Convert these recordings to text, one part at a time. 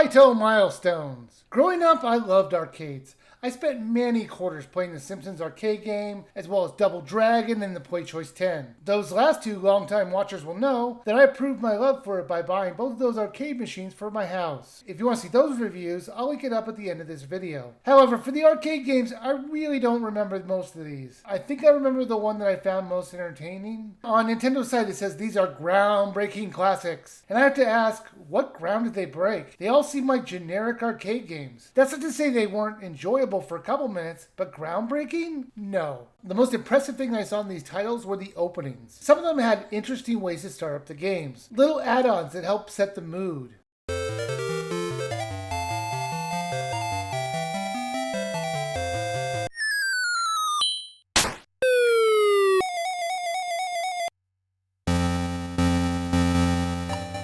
Taito Milestones. Growing up, I loved arcades. I spent many quarters playing the Simpsons arcade game, as well as Double Dragon and the Play Choice 10. Those last two longtime watchers will know that I proved my love for it by buying both of those arcade machines for my house. If you want to see those reviews, I'll link it up at the end of this video. However, for the arcade games, I really don't remember most of these. I think I remember the one that I found most entertaining. On Nintendo's site, it says these are groundbreaking classics. And I have to ask, what ground did they break? They all seem like generic arcade games. That's not to say they weren't enjoyable for a couple minutes, but groundbreaking? No. The most impressive thing I saw in these titles were the openings. Some of them had interesting ways to start up the games. Little add-ons that help set the mood.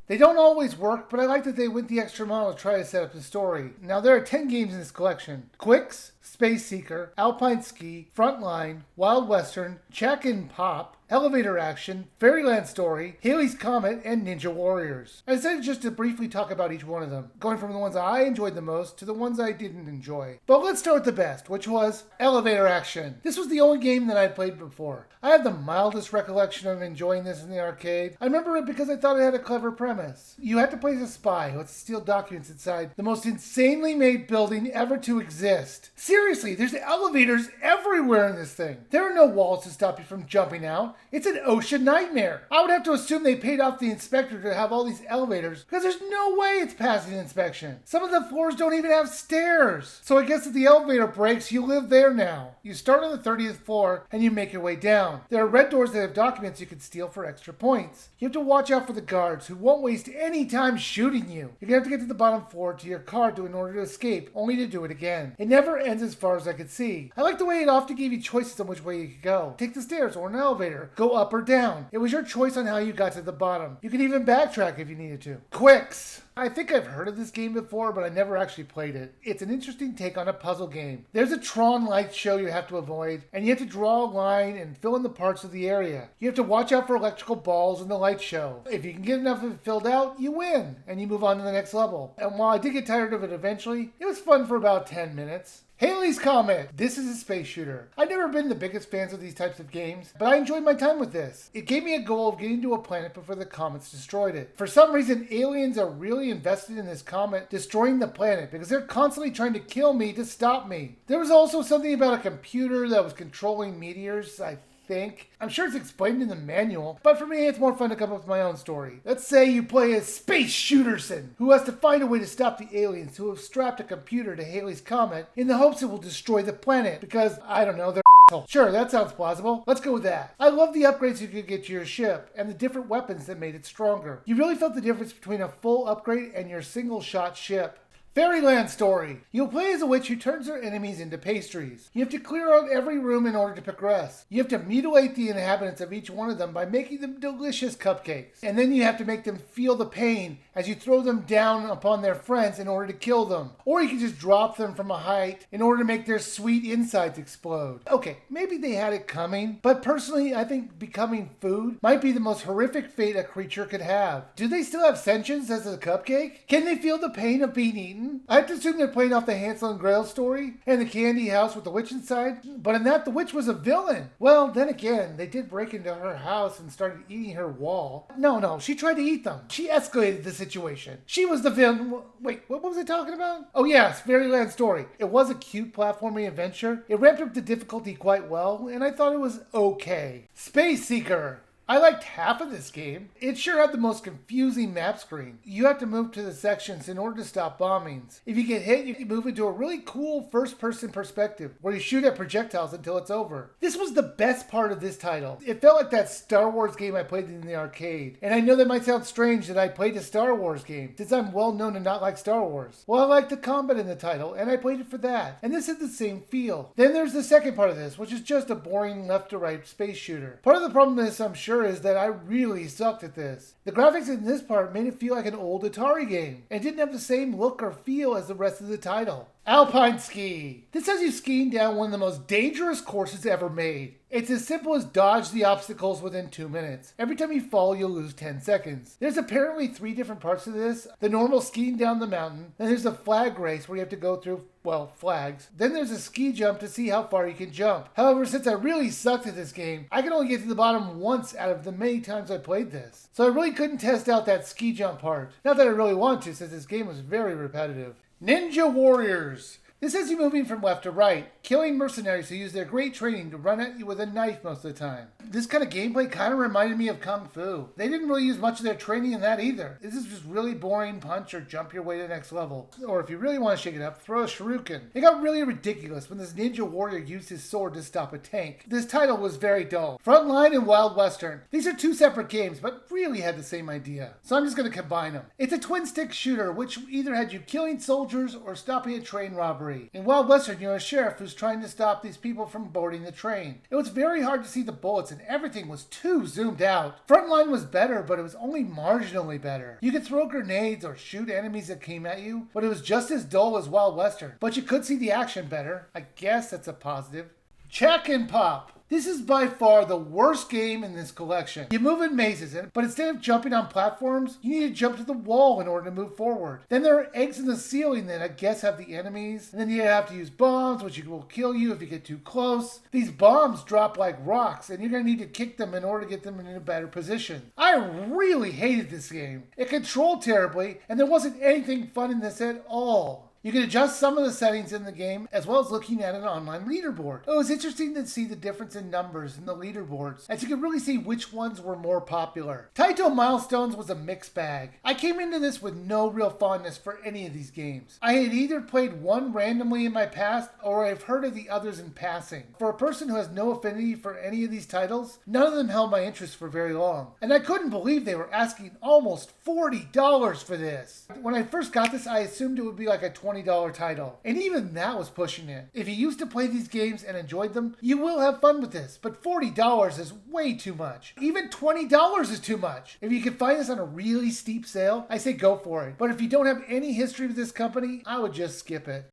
They don't always work, but I like that they went the extra mile to try to set up the story. Now, there are 10 games in this collection. Quix, Space Seeker, Alpine Ski, Frontline, Wild Western, Check and Pop, Elevator Action, Fairyland Story, Halley's Comet, and Ninja Warriors. I decided just to briefly talk about each one of them, going from the ones I enjoyed the most to the ones I didn't enjoy. But let's start with the best, which was Elevator Action. This was the only game that I'd played before. I have the mildest recollection of enjoying this in the arcade. I remember it because I thought it had a clever premise. You had to play as a spy who had to steal documents inside the most insanely made building ever to exist. Seriously, there's elevators everywhere in this thing. There are no walls to stop you from jumping out. It's an ocean nightmare. I would have to assume they paid off the inspector to have all these elevators because there's no way it's passing inspection. Some of the floors don't even have stairs. So I guess if the elevator breaks, you live there now. You start on the 30th floor and you make your way down. There are red doors that have documents you can steal for extra points. You have to watch out for the guards who won't waste any time shooting you. You're going to have to get to the bottom floor to your car in order to escape, only to do it again. It never ends as far as I could see. I like the way it often gave you choices on which way you could go. Take the stairs or an elevator. Go up or down. It was your choice on how you got to the bottom. You could even backtrack if you needed to. Quix. I think I've heard of this game before, but I never actually played it. It's an interesting take on a puzzle game. There's a Tron light show you have to avoid, and you have to draw a line and fill in the parts of the area. You have to watch out for electrical balls in the light show. If you can get enough of it filled out, you win, and you move on to the next level. And while I did get tired of it eventually, it was fun for about 10 minutes. Halley's Comet. This is a space shooter. I've never been the biggest fans of these types of games, but I enjoyed my time with this. It gave me a goal of getting to a planet before the comets destroyed it. For some reason, aliens are really invested in this comet destroying the planet because they're constantly trying to kill me to stop me. There was also something about a computer that was controlling meteors, I think. I'm sure it's explained in the manual, but for me it's more fun to come up with my own story. Let's say you play as Space Shooterson, who has to find a way to stop the aliens who have strapped a computer to Halley's Comet in the hopes it will destroy the planet because, I don't know, they're Sure, that sounds plausible. Let's go with that. I love the upgrades you could get to your ship and the different weapons that made it stronger. You really felt the difference between a full upgrade and your single-shot ship. Fairyland Story. You'll play as a witch who turns her enemies into pastries. You have to clear out every room in order to progress. You have to mutilate the inhabitants of each one of them by making them delicious cupcakes. And then you have to make them feel the pain as you throw them down upon their friends in order to kill them. Or you can just drop them from a height in order to make their sweet insides explode. Okay, maybe they had it coming, but personally I think becoming food might be the most horrific fate a creature could have. Do they still have sentience as a cupcake? Can they feel the pain of being eaten? I have to assume they're playing off the Hansel and Gretel story and the candy house with the witch inside, but in that the witch was a villain. Well, then again, they did break into her house and started eating her wall. No, she tried to eat them. She escalated the situation. She was the villain. Wait, what was I talking about? Oh yes, Fairyland Story. It was a cute platforming adventure. It ramped up the difficulty quite well, and I thought it was okay. Space Seeker. I liked half of this game. It sure had the most confusing map screen. You have to move to the sections in order to stop bombings. If you get hit, you can move into a really cool first-person perspective where you shoot at projectiles until it's over. This was the best part of this title. It felt like that Star Wars game I played in the arcade. And I know that might sound strange that I played a Star Wars game, since I'm well known to not like Star Wars. Well, I liked the combat in the title, and I played it for that. And this had the same feel. Then there's the second part of this, which is just a boring left-to-right space shooter. Part of the problem is, I'm sure, is that I really sucked at this. The graphics in this part made it feel like an old Atari game, and didn't have the same look or feel as the rest of the title. Alpine Ski. This has you skiing down one of the most dangerous courses ever made. It's as simple as dodge the obstacles within 2 minutes. Every time you fall, you'll lose 10 seconds. There's apparently 3 different parts of this. The normal skiing down the mountain. Then there's a flag race where you have to go through, well, flags. Then there's a ski jump to see how far you can jump. However, since I really sucked at this game, I could only get to the bottom once out of the many times I played this. So I really couldn't test out that ski jump part. Not that I really wanted to, since this game was very repetitive. Ninja Warriors. This has you moving from left to right, killing mercenaries who use their great training to run at you with a knife most of the time. This kind of gameplay kind of reminded me of Kung Fu. They didn't really use much of their training in that either. This is just really boring punch or jump your way to the next level. Or if you really want to shake it up, throw a shuriken. It got really ridiculous when this ninja warrior used his sword to stop a tank. This title was very dull. Frontline and Wild Western. These are 2 separate games, but really had the same idea. So I'm just going to combine them. It's a twin-stick shooter, which either had you killing soldiers or stopping a train robbery. In Wild Western, you're a sheriff who's trying to stop these people from boarding the train. It was very hard to see the bullets and everything was too zoomed out. Frontline was better, but it was only marginally better. You could throw grenades or shoot enemies that came at you, but it was just as dull as Wild Western. But you could see the action better. I guess that's a positive. Check and Pop. This is by far the worst game in this collection. You move in mazes, but instead of jumping on platforms, you need to jump to the wall in order to move forward. Then there are eggs in the ceiling that I guess have the enemies. And then you have to use bombs, which will kill you if you get too close. These bombs drop like rocks, and you're going to need to kick them in order to get them in a better position. I really hated this game. It controlled terribly, and there wasn't anything fun in this at all. You can adjust some of the settings in the game, as well as looking at an online leaderboard. It was interesting to see the difference in numbers in the leaderboards, as you could really see which ones were more popular. Taito Milestones was a mixed bag. I came into this with no real fondness for any of these games. I had either played one randomly in my past, or I've heard of the others in passing. For a person who has no affinity for any of these titles, none of them held my interest for very long. And I couldn't believe they were asking almost $40 for this. When I first got this, I assumed it would be like a $20 title, and even that was pushing it. If you used to play these games and enjoyed them, you will have fun with this, but $40 is way too much. Even $20 is too much. If you can find this on a really steep sale, I say go for it. But if you don't have any history with this company, I would just skip it.